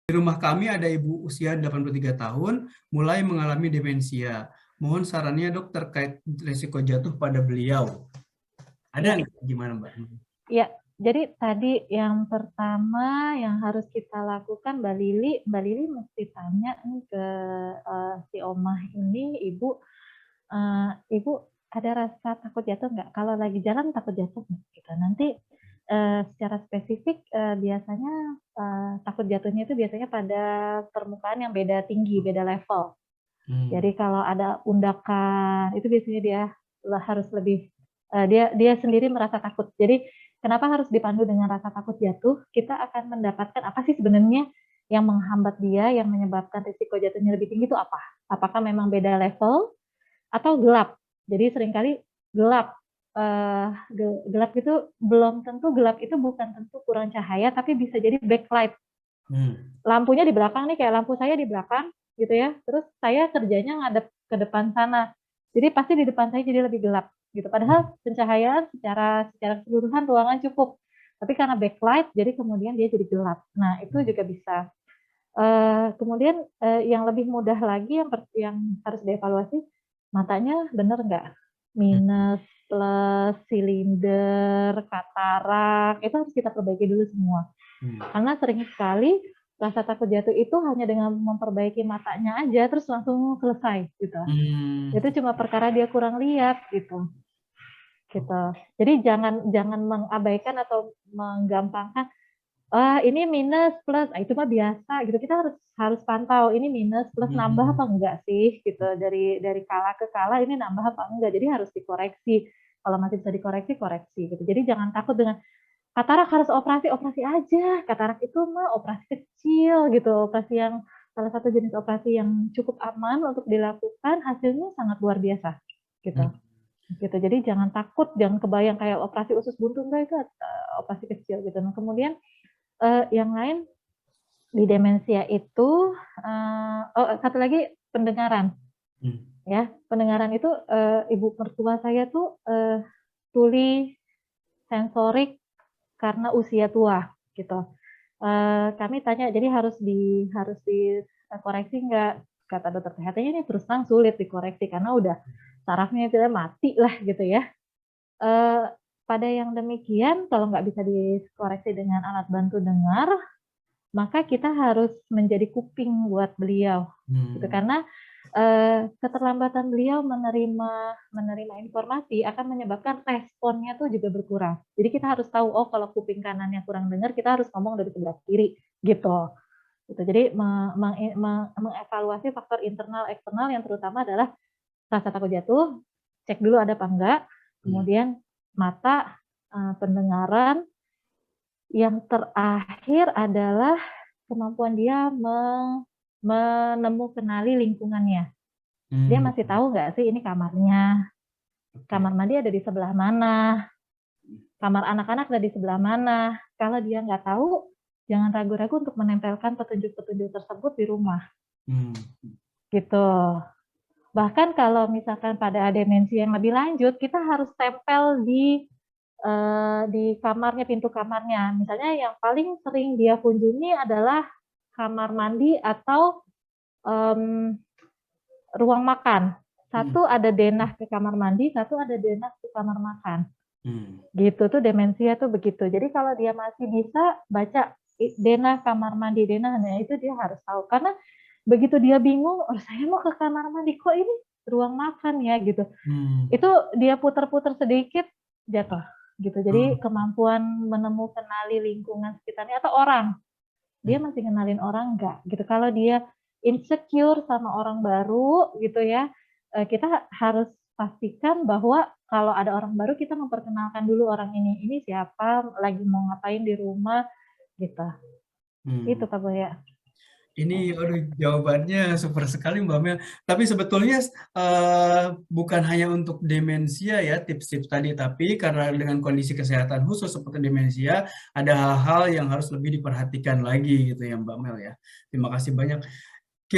Di rumah kami ada ibu usia 83 tahun, mulai mengalami demensia. Mohon sarannya dok terkait risiko jatuh pada beliau. Ada Ya, nggak? Gimana Mbak? ya. Jadi tadi yang pertama yang harus kita lakukan Mbak Lili mesti tanya nih ke si omah ini, ibu ada rasa takut jatuh nggak? Kalau lagi jalan takut jatuh nggak? Gitu. Nanti secara spesifik biasanya takut jatuhnya itu biasanya pada permukaan yang beda tinggi, beda level. Jadi kalau ada undakan itu biasanya dia harus lebih dia sendiri merasa takut. Jadi kenapa harus dipandu dengan rasa takut jatuh? Kita akan mendapatkan apa sih sebenarnya yang menghambat dia, yang menyebabkan risiko jatuhnya lebih tinggi itu apa? Apakah memang beda level atau gelap? Jadi seringkali gelap gelap itu belum tentu gelap itu bukan tentu kurang cahaya, tapi bisa jadi backlight. Lampunya di belakang nih, kayak lampu saya di belakang gitu ya. Terus saya kerjanya ngadep ke depan sana. Jadi pasti di depan saya jadi lebih gelap gitu. Padahal pencahayaan secara keseluruhan ruangan cukup. Tapi karena backlight jadi kemudian dia jadi gelap. Nah, itu juga bisa. Kemudian yang lebih mudah lagi yang harus dievaluasi, matanya bener nggak? Minus, plus, silinder, katarak, itu harus kita perbaiki dulu semua. Karena sering sekali rasa takut jatuh itu hanya dengan memperbaiki matanya aja terus langsung selesai gitu. Itu cuma perkara dia kurang lihat gitu. Jadi jangan mengabaikan atau menggampangkan ini minus plus, itu mah biasa gitu. Kita harus pantau ini minus plus nambah apa enggak sih gitu. Dari kala ke kala ini nambah apa enggak. Jadi harus dikoreksi. Kalau masih bisa dikoreksi, koreksi gitu. Jadi jangan takut dengan katarak harus operasi aja. Katarak itu mah operasi kecil gitu. Operasi yang salah satu jenis operasi yang cukup aman untuk dilakukan, hasilnya sangat luar biasa gitu. Gitu. Jadi jangan takut, jangan kebayang kayak operasi usus buntu, enggak, itu operasi kecil gitu. Nah, kemudian yang lain di demensia itu satu lagi pendengaran. Ya, pendengaran itu ibu mertua saya tuh tuli sensorik karena usia tua gitu. Kami tanya, jadi harus dikoreksi nggak? Kata dokter THT-nya ini terus terang sulit dikoreksi karena udah sarafnya itu mati lah gitu ya. Pada yang demikian, kalau nggak bisa dikoreksi dengan alat bantu dengar, maka kita harus menjadi kuping buat beliau, gitu. Karena keterlambatan beliau menerima informasi akan menyebabkan responnya tuh juga berkurang. Jadi kita harus tahu, oh kalau kuping kanannya kurang dengar, kita harus ngomong dari sebelah kiri, gitu. Jadi mengevaluasi faktor internal eksternal yang terutama adalah rasa takut jatuh, cek dulu ada apa enggak, kemudian mata, pendengaran, yang terakhir adalah kemampuan dia kenali lingkungannya. Dia masih tahu nggak sih ini kamarnya, kamar mandi ada di sebelah mana, kamar anak-anak ada di sebelah mana. Kalau dia nggak tahu, jangan ragu-ragu untuk menempelkan petunjuk-petunjuk tersebut di rumah. Gitu. Bahkan kalau misalkan pada demensi yang lebih lanjut, kita harus tempel di kamarnya, pintu kamarnya. Misalnya yang paling sering dia kunjungi adalah kamar mandi atau ruang makan. Satu ada denah ke kamar mandi, satu ada denah ke kamar makan. Gitu tuh demensia tuh begitu. Jadi kalau dia masih bisa baca denah kamar mandi, denah, nah itu dia harus tahu. Karena begitu dia bingung, oh saya mau ke kamar mandi, kok ini ruang makan ya gitu. Itu dia putar-putar sedikit, jatuh gitu. Jadi kemampuan menemukan kenali lingkungan sekitarnya atau orang, dia masih kenalin orang enggak gitu. Kalau dia insecure sama orang baru gitu ya, kita harus pastikan bahwa kalau ada orang baru kita memperkenalkan dulu orang ini siapa, lagi mau ngapain di rumah gitu. Itu Kak Boya. Ini jawabannya super sekali Mbak Mel. Tapi sebetulnya bukan hanya untuk demensia ya tips-tips tadi, tapi karena dengan kondisi kesehatan khusus seperti demensia, ada hal-hal yang harus lebih diperhatikan lagi gitu ya Mbak Mel ya. Terima kasih banyak.